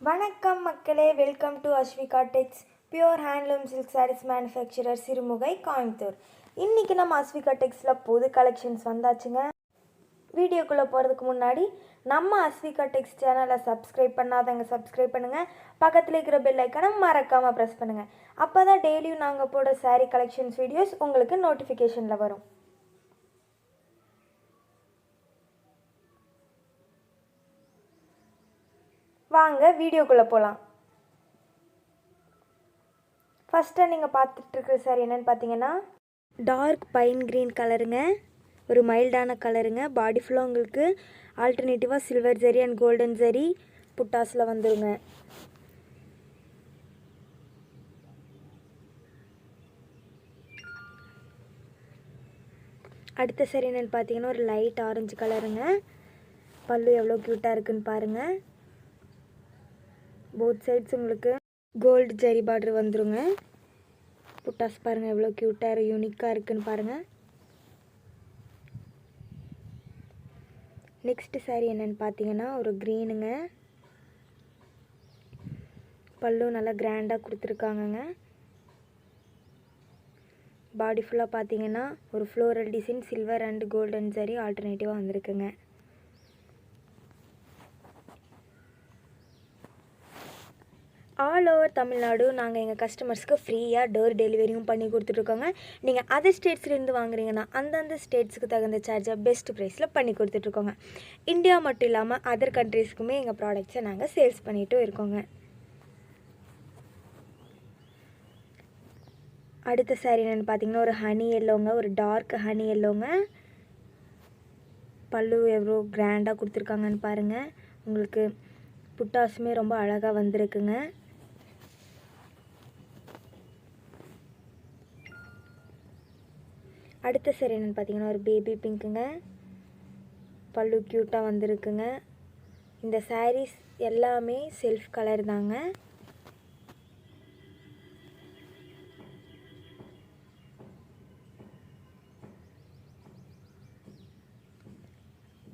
வணக்கம் மக்களே, welcome to Aswika Tex, pure handloom silk sarees manufacturer, Sirumugai, Coimbatore. இன்றைக்கி நம்ம அஸ்விகா டெக்ஸில் புது கலெக்ஷன்ஸ் வந்தாச்சுங்க. வீடியோக்குள்ளே போகிறதுக்கு முன்னாடி நம்ம அஸ்விகா டெக்ஸ் சேனலை சப்ஸ்கிரைப் பண்ணாதவங்க சப்ஸ்கிரைப் பண்ணுங்கள். பக்கத்தில் இருக்கிற பெல் ஐக்கானை மறக்காமல் ப்ரெஸ் பண்ணுங்கள். அப்போ தான் டெய்லியும் நாங்கள் போடுற சாரீ கலெக்ஷன்ஸ் வீடியோஸ் உங்களுக்கு நோட்டிஃபிகேஷனில் வரும். வாங்க வீடியோக்குள்ளே போகலாம். ஃபஸ்ட்டு நீங்கள் பார்த்துட்ருக்குற சாரி என்னென்னு பார்த்தீங்கன்னா, டார்க் பைன் க்ரீன் கலருங்க. ஒரு மைல்டான கலருங்க. பாடி ஃபுல்லாக உங்களுக்கு ஆல்டர்னேட்டிவாக silver zari and golden zari புட்டாஸில் வந்துடுங்க. அடுத்த சாரி என்னென்னு பார்த்தீங்கன்னா, ஒரு லைட் ஆரஞ்சு கலருங்க. பல்லு எவ்வளோ க்யூட்டாக இருக்குதுன்னு பாருங்கள். போத் சைட்ஸ் உங்களுக்கு கோல்டு ஜரி பார்டர் வந்துருங்க. புட்டாஸ் பாருங்கள் எவ்வளோ க்யூட்டாக யூனிக்காக இருக்குதுன்னு பாருங்கள். நெக்ஸ்ட்டு சாரீ என்னென்னு பார்த்தீங்கன்னா, ஒரு க்ரீனுங்க. பல்லு நல்லா கிராண்டாக கொடுத்துருக்காங்கங்க. பாடி ஃபுல்லாக பார்த்தீங்கன்னா ஒரு floral design silver and golden zari ஆல்டர்னேட்டிவாக வந்திருக்குங்க. ஆல் ஓவர் தமிழ்நாடு நாங்கள் எங்கள் கஸ்டமர்ஸ்க்கு ஃப்ரீயாக டோர் டெலிவரியும் பண்ணி கொடுத்துட்ருக்கோங்க. நீங்கள் அதர் ஸ்டேட்ஸ்லேருந்து வாங்குறீங்கன்னா அந்தந்த ஸ்டேட்ஸுக்கு தகுந்த சார்ஜை பெஸ்ட் ப்ரைஸில் பண்ணி கொடுத்துட்ருக்கோங்க. இந்தியா மட்டும் இல்லாமல் அதர் கண்ட்ரீஸ்க்குமே எங்கள் ப்ராடக்ட்ஸை நாங்கள் சேல்ஸ் பண்ணிட்டும் இருக்கோங்க. அடுத்த சாரீ என்னென்னு பார்த்தீங்கன்னா, ஒரு ஹனி எல்லோங்க. ஒரு டார்க் ஹனி எல்லோங்க. பல்லு எவ்வளோ கிராண்டாக கொடுத்துருக்காங்கன்னு பாருங்கள். உங்களுக்கு புட்டாஸுமே ரொம்ப அழகாக வந்திருக்குங்க. அடுத்த சாரீ என்னென்னு பார்த்தீங்கன்னா, ஒரு பேபி பிங்க்குங்க. பல்லு க்யூட்டாக வந்திருக்குங்க. இந்த சாரீஸ் எல்லாமே செல்ஃப் கலர் தாங்க.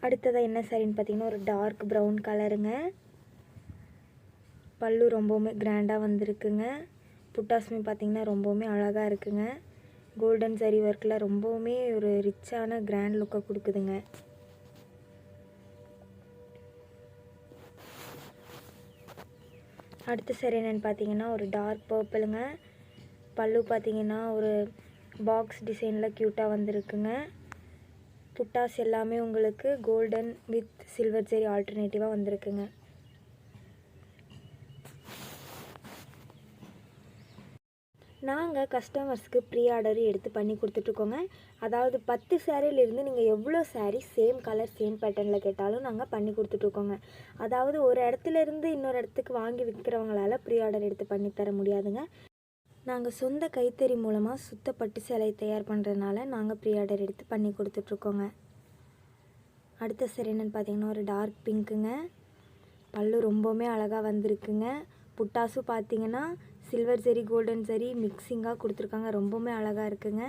அடுத்ததாக என்ன சாரின்னு பார்த்தீங்கன்னா, ஒரு டார்க் ப்ரௌன் கலருங்க. பல்லு ரொம்பவுமே கிராண்டாக வந்திருக்குங்க. புட்டாஸுமே பார்த்திங்கன்னா ரொம்பவுமே அழகாக இருக்குங்க. கோல்டன் ஜரி ஒர்க்கில் ரொம்பவுமே ஒரு ரிச்சான கிராண்ட் லுக்கை கொடுக்குதுங்க. அடுத்த சாரீ என்னென்னு பார்த்தீங்கன்னா, ஒரு டார்க் பர்பிளுங்க. பல்லு பார்த்திங்கன்னா ஒரு பாக்ஸ் டிசைனில் க்யூட்டாக வந்திருக்குங்க. புட்டாஸ் எல்லாமே உங்களுக்கு கோல்டன் வித் சில்வர் ஜரி ஆல்டர்னேட்டிவாக வந்திருக்குங்க. நாங்கள் கஸ்டமர்ஸ்க்கு ப்ரீ ஆர்டர் எடுத்து பண்ணி கொடுத்துட்ருக்கோங்க. அதாவது 10 சாரியிலிருந்து நீங்கள் எவ்வளோ சாரீ சேம் கலர் சேம் பேட்டர்னில் கேட்டாலும் நாங்கள் பண்ணி கொடுத்துட்ருக்கோங்க. அதாவது ஒரு இடத்துலேருந்து இன்னொரு இடத்துக்கு வாங்கி விற்கிறவங்களால ப்ரீ ஆர்டர் எடுத்து பண்ணி தர முடியாதுங்க. நாங்கள் சொந்த கைத்தறி மூலமாக சுத்தப்பட்டு சேலை தயார் பண்ணுறதுனால நாங்கள் ப்ரீ ஆர்டர் எடுத்து பண்ணி கொடுத்துட்ருக்கோங்க. அடுத்த சாரீ என்னென்னு பார்த்தீங்கன்னா, ஒரு டார்க் பிங்க்குங்க. பல்லு ரொம்பவுமே அழகாக வந்திருக்குங்க. புட்டாஸும் பார்த்தீங்கன்னா சில்வர் ஜரி கோல்டன் ஜரி மிக்சிங்காக கொடுத்துருக்காங்க. ரொம்பவுமே அழகாக இருக்குங்க.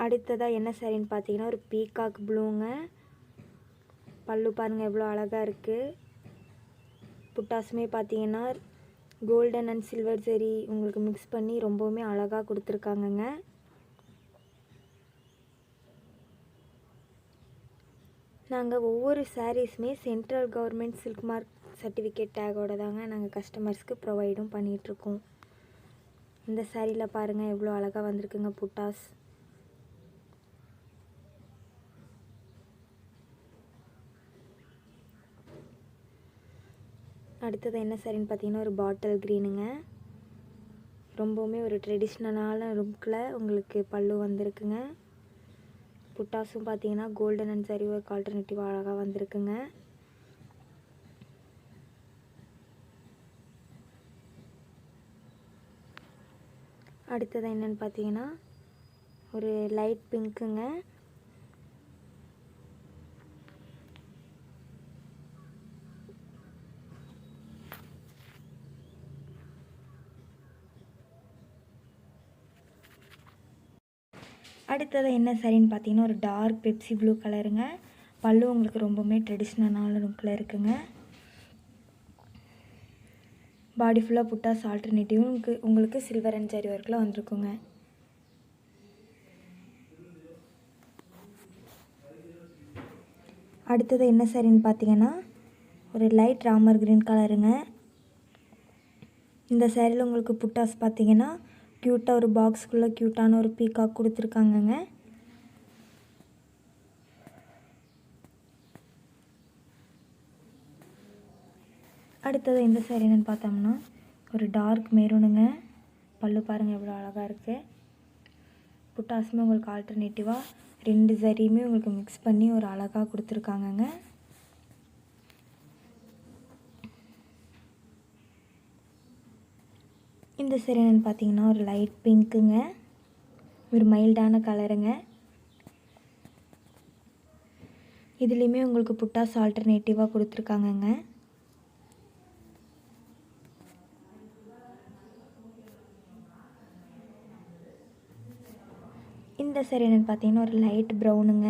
அடுத்ததாக என்ன சாரின்னு பார்த்தீங்கன்னா, ஒரு பீகாக் ப்ளூங்க. பல்லு பாருங்கள் எவ்வளோ அழகாக இருக்குது. புட்டாஸுமே பார்த்தீங்கன்னா கோல்டன் அண்ட் சில்வர் ஜரி உங்களுக்கு மிக்ஸ் பண்ணி ரொம்பவுமே அழகாக கொடுத்துருக்காங்கங்க. நாங்கள் ஒவ்வொரு சாரீஸுமே central government silk mark certificate டேகோட தாங்க நாங்கள் கஸ்டமர்ஸ்க்கு ப்ரொவைடும் பண்ணிகிட்ருக்கோம். இந்த சாரியில் பாருங்கள் எவ்வளோ அழகாக வந்திருக்குங்க புட்டாஸ். அடுத்தது என்ன சாரின்னு பார்த்தீங்கன்னா, ஒரு பாட்டில் க்ரீனுங்க. ரொம்பவுமே ஒரு ட்ரெடிஷ்னலான லுக்கில் உங்களுக்கு பல்லு வந்திருக்குங்க. புட்டாஸும் பார்த்தீங்கன்னா கோல்டன் அண்ட் ஜரி ஒர்க் ஆல்டர்னேட்டிவாக அழகாக வந்திருக்குங்க. அடுத்தது என்னென்னு பார்த்தீங்கன்னா, ஒரு லைட் பிங்க்குங்க. அடுத்தது என்ன சாரின்னு பார்த்தீங்கன்னா, ஒரு டார்க் பெப்சி ப்ளூ கலருங்க. பல்லு உங்களுக்கு ரொம்பவுமே ட்ரெடிஷ்னலான லுக்கில் இருக்குங்க. பாடி ஃபுல்லாக புட்டாஸ் ஆல்டர்னேட்டிவும் உங்களுக்கு சில்வர் அண்ட் ஜரி ஒர்க்கில் வந்திருக்குங்க. அடுத்தது என்ன சாரின்னு பார்த்தீங்கன்னா ஒரு லைட் ராமர் க்ரீன் கலருங்க. இந்த சாரியில் உங்களுக்கு புட்டாஸ் பார்த்தீங்கன்னா க்யூட்டாக ஒரு பாக்ஸ்குள்ளே க்யூட்டான ஒரு பீகாக் கொடுத்துருக்காங்கங்க. அடுத்தது இந்த சாரி என்னென்னு பார்த்தோம்னா ஒரு டார்க் மெரூனுங்க. பல்லு பாருங்கள் எவ்வளோ அழகாக இருக்குது. புட்டாஸுமே உங்களுக்கு ஆல்டர்னேட்டிவாக 2 ஜரியுமே உங்களுக்கு மிக்ஸ் பண்ணி ஒரு அழகாக கொடுத்துருக்காங்கங்க. இந்த சாரி என்னென்னு பார்த்தீங்கன்னா ஒரு லைட் பிங்க்குங்க. ஒரு மைல்டான கலருங்க. இதுலேயுமே உங்களுக்கு புட்டாஸ் ஆல்டர்னேட்டிவாக கொடுத்துருக்காங்கங்க. இந்த சாரி என்னென்னு பார்த்தீங்கன்னா ஒரு லைட் ப்ரௌனுங்க.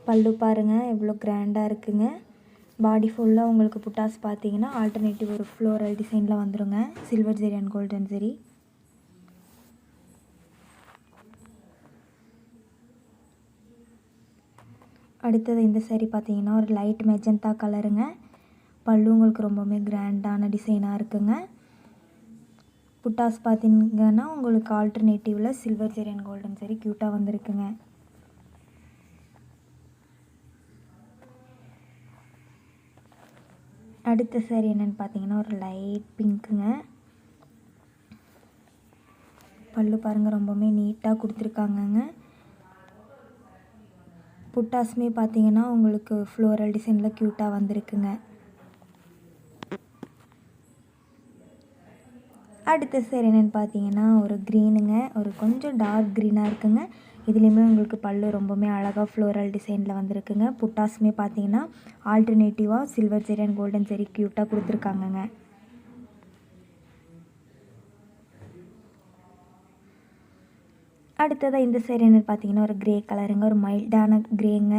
பல்லு பாருங்கள் எவ்வளோ கிராண்டாக இருக்குங்க. பாடி ஃபுல்லாக உங்களுக்கு புட்டாஸ் பார்த்தீங்கன்னா ஆல்டர்னேட்டிவ் ஒரு ஃப்ளோரல் டிசைனில் வந்துடுங்க. சில்வர் ஜெரி அண்ட் கோல்டன் ஜெரி. அடுத்தது இந்த சாரி பார்த்தீங்கன்னா ஒரு லைட் மெஜந்தா கலருங்க. பல்லு உங்களுக்கு ரொம்பவுமே கிராண்டான டிசைனாக இருக்குங்க. புட்டாஸ் பார்த்தீங்கன்னா உங்களுக்கு ஆல்டர்னேட்டிவில் சில்வர் ஜெரி அண்ட் கோல்டன் ஜெரி க்யூட்டாக வந்திருக்குங்க. அடுத்த சாரி என்னென்னு பார்த்தீங்கன்னா ஒரு லைட் பிங்க்குங்க. பல்லு பாருங்கள் ரொம்பவுமே நீட்டாக கொடுத்துருக்காங்கங்க. புட்டாஸுமே பார்த்தீங்கன்னா உங்களுக்கு ஃப்ளோரல் டிசைனில் க்யூட்டாக வந்திருக்குங்க. அடுத்த சாரி என்னென்னு பார்த்தீங்கன்னா ஒரு க்ரீனுங்க. ஒரு கொஞ்சம் டார்க் க்ரீனாக இருக்குங்க. இதுலேயுமே உங்களுக்கு பல்லு ரொம்பவுமே அழகாக ஃப்ளோரல் டிசைனில் வந்திருக்குங்க. புட்டாஸுமே பார்த்தீங்கன்னா ஆல்டர்னேட்டிவாக சில்வர் ஜெரி அண்ட் கோல்டன் ஜெரி க்யூட்டாக கொடுத்துருக்காங்கங்க. அடுத்ததாக இந்த சாரி என்னென்னு பார்த்தீங்கன்னா ஒரு க்ரே கலருங்க. ஒரு மைல்டான க்ரேங்க.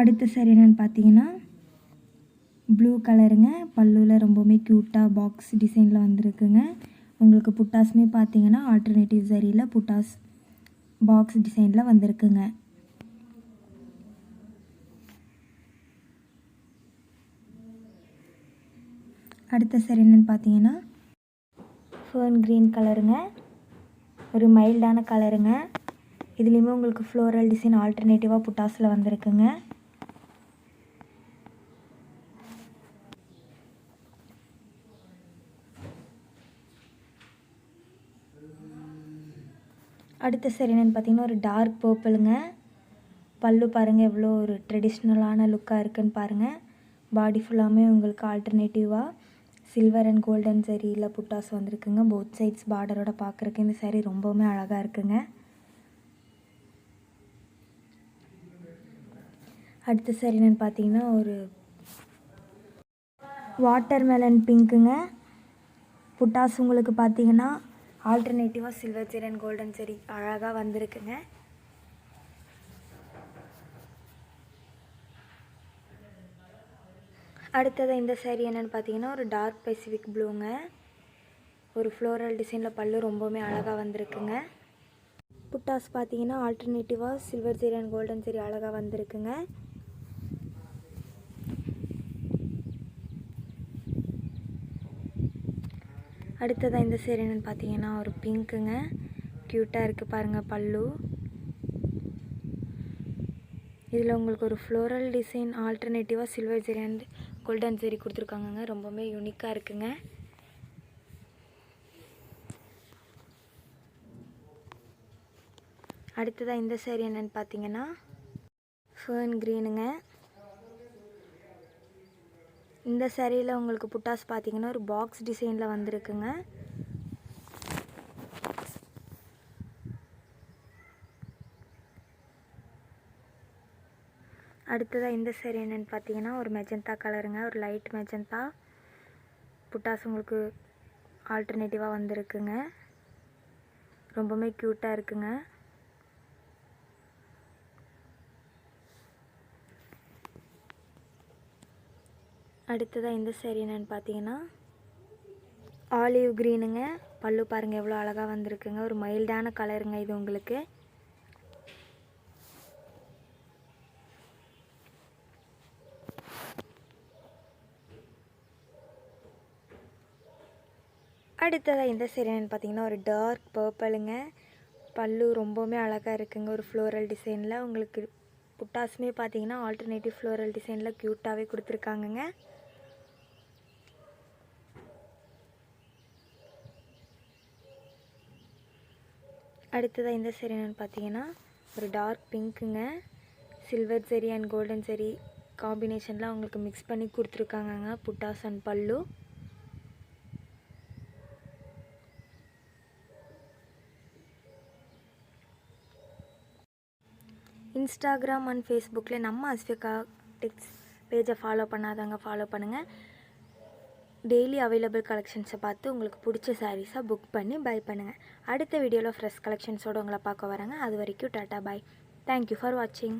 அடுத்த சாரி என்னென்னு பார்த்தீங்கன்னா ப்ளூ கலருங்க. பல்லுவில் ரொம்பவுமே க்யூட்டாக பாக்ஸ் டிசைனில் வந்திருக்குங்க. உங்களுக்கு புட்டாஸுமே பார்த்தீங்கன்னா ஆல்டர்னேட்டிவ் ஜரியில் புட்டாஸ் பாக்ஸ் டிசைனில் வந்திருக்குங்க. அடுத்த சாரி என்னென்னு பார்த்தீங்கன்னா ஃபர்ன் க்ரீன் கலருங்க. ஒரு மைல்டான கலருங்க. இதுலேயுமே உங்களுக்கு ஃப்ளோரல் டிசைன் ஆல்டர்னேட்டிவாக புட்டாஸில் வந்திருக்குங்க. அடுத்த சாரி என்னென்னு பார்த்தீங்கன்னா ஒரு டார்க் பர்பிளுங்க. பல்லு பாருங்கள் எவ்வளோ ஒரு ட்ரெடிஷ்னலான லுக்காக இருக்குன்னு பாருங்கள். பாடி ஃபுல்லாமே உங்களுக்கு ஆல்டர்னேட்டிவாக சில்வர் அண்ட் கோல்டன் ஜரியில் புட்டாஸ் வந்திருக்குங்க. போத் சைட்ஸ் பார்டரோட பார்க்குறக்கு இந்த சாரி ரொம்பவுமே அழகாக இருக்குங்க. அடுத்த சாரி என்னென்னு பார்த்தீங்கன்னா ஒரு வாட்டர் மெலன் பிங்க்குங்க. புட்டாஸ் உங்களுக்கு பார்த்தீங்கன்னா ஆல்டர்னேட்டிவாக சில்வர் ஜெரி அண்ட் கோல்டன் ஜெரி அழகாக வந்திருக்குங்க. அடுத்தது இந்த சாரி என்னென்னு பார்த்தீங்கன்னா ஒரு டார்க் பெசிஃபிக் ப்ளூங்க. ஒரு ஃப்ளோரல் டிசைனில் பல்லு ரொம்பவுமே அழகாக வந்திருக்குங்க. புட்டாஸ் பார்த்தீங்கன்னா ஆல்டர்னேட்டிவாக சில்வர் ஜெரி அண்ட் கோல்டன் ஜெரி அழகாக வந்திருக்குங்க. அடுத்ததாக இந்த சாரி என்னென்னு பார்த்தீங்கன்னா ஒரு பிங்க்குங்க. க்யூட்டாக இருக்குது பாருங்கள் பல்லு. இதில் உங்களுக்கு ஒரு ஃப்ளோரல் டிசைன் ஆல்டர்னேட்டிவாக silver zari and golden zari கொடுத்துருக்காங்கங்க. ரொம்பவுமே யூனிக்காக இருக்குங்க. அடுத்ததாக இந்த சாரி என்னென்னு பார்த்தீங்கன்னா ஃபர்ன் க்ரீனுங்க. இந்த சாரியில் உங்களுக்கு புட்டாஸ் பார்த்தீங்கன்னா ஒரு பாக்ஸ் டிசைனில் வந்திருக்குங்க. அடுத்ததாக இந்த saree என்னென்னு பார்த்தீங்கன்னா ஒரு மெஜந்தா கலருங்க, ஒரு லைட் மெஜந்தா. புட்டாஸ் உங்களுக்கு ஆல்டர்னேட்டிவாக வந்திருக்குங்க. ரொம்பவுமே க்யூட்டாக இருக்குங்க. அடுத்ததாக இந்த saree என்னென்னு பார்த்தீங்கன்னா ஆலிவ் க்ரீனுங்க. பல்லு பாருங்கள் எவ்வளோ அழகாக வந்திருக்குங்க. ஒரு மைல்டான கலருங்க இது உங்களுக்கு. அடுத்ததாக இந்த saree என்னென்னு பார்த்தீங்கன்னா ஒரு டார்க் பர்பிளுங்க. பல்லு ரொம்பவுமே அழகாக இருக்குங்க. ஒரு ஃப்ளோரல் டிசைனில் உங்களுக்கு புட்டாஸுமே பார்த்தீங்கன்னா ஆல்டர்னேட்டிவ் ஃப்ளோரல் டிசைனில் க்யூட்டாகவே கொடுத்துருக்காங்கங்க. அடுத்ததாக இந்த saree என்னென்னு பார்த்தீங்கன்னா ஒரு டார்க் பிங்க்குங்க. Silver zari and golden zari காம்பினேஷனில் உங்களுக்கு மிக்ஸ் பண்ணி கொடுத்துருக்காங்கங்க புட்டாஸ் அண்ட் பல்லு. இன்ஸ்டாகிராம் அண்ட் ஃபேஸ்புக்கில் நம்ம அஸ்விகா டெக்ஸ் பேஜை ஃபாலோ பண்ணாதவங்க ஃபாலோ பண்ணுங்கள். டெய்லி அவைலபிள் கலெக்ஷன்ஸை பார்த்து உங்களுக்கு பிடிச்ச சாரீஸை புக் பண்ணி பை பண்ணுங்கள். அடுத்த வீடியோவில் ஃப்ரெஷ் கலெக்ஷன்ஸோடு உங்களை பார்க்க வரேங்க. அது வரைக்கும் டாட்டா பாய். தேங்க்யூ ஃபார் வாட்சிங்.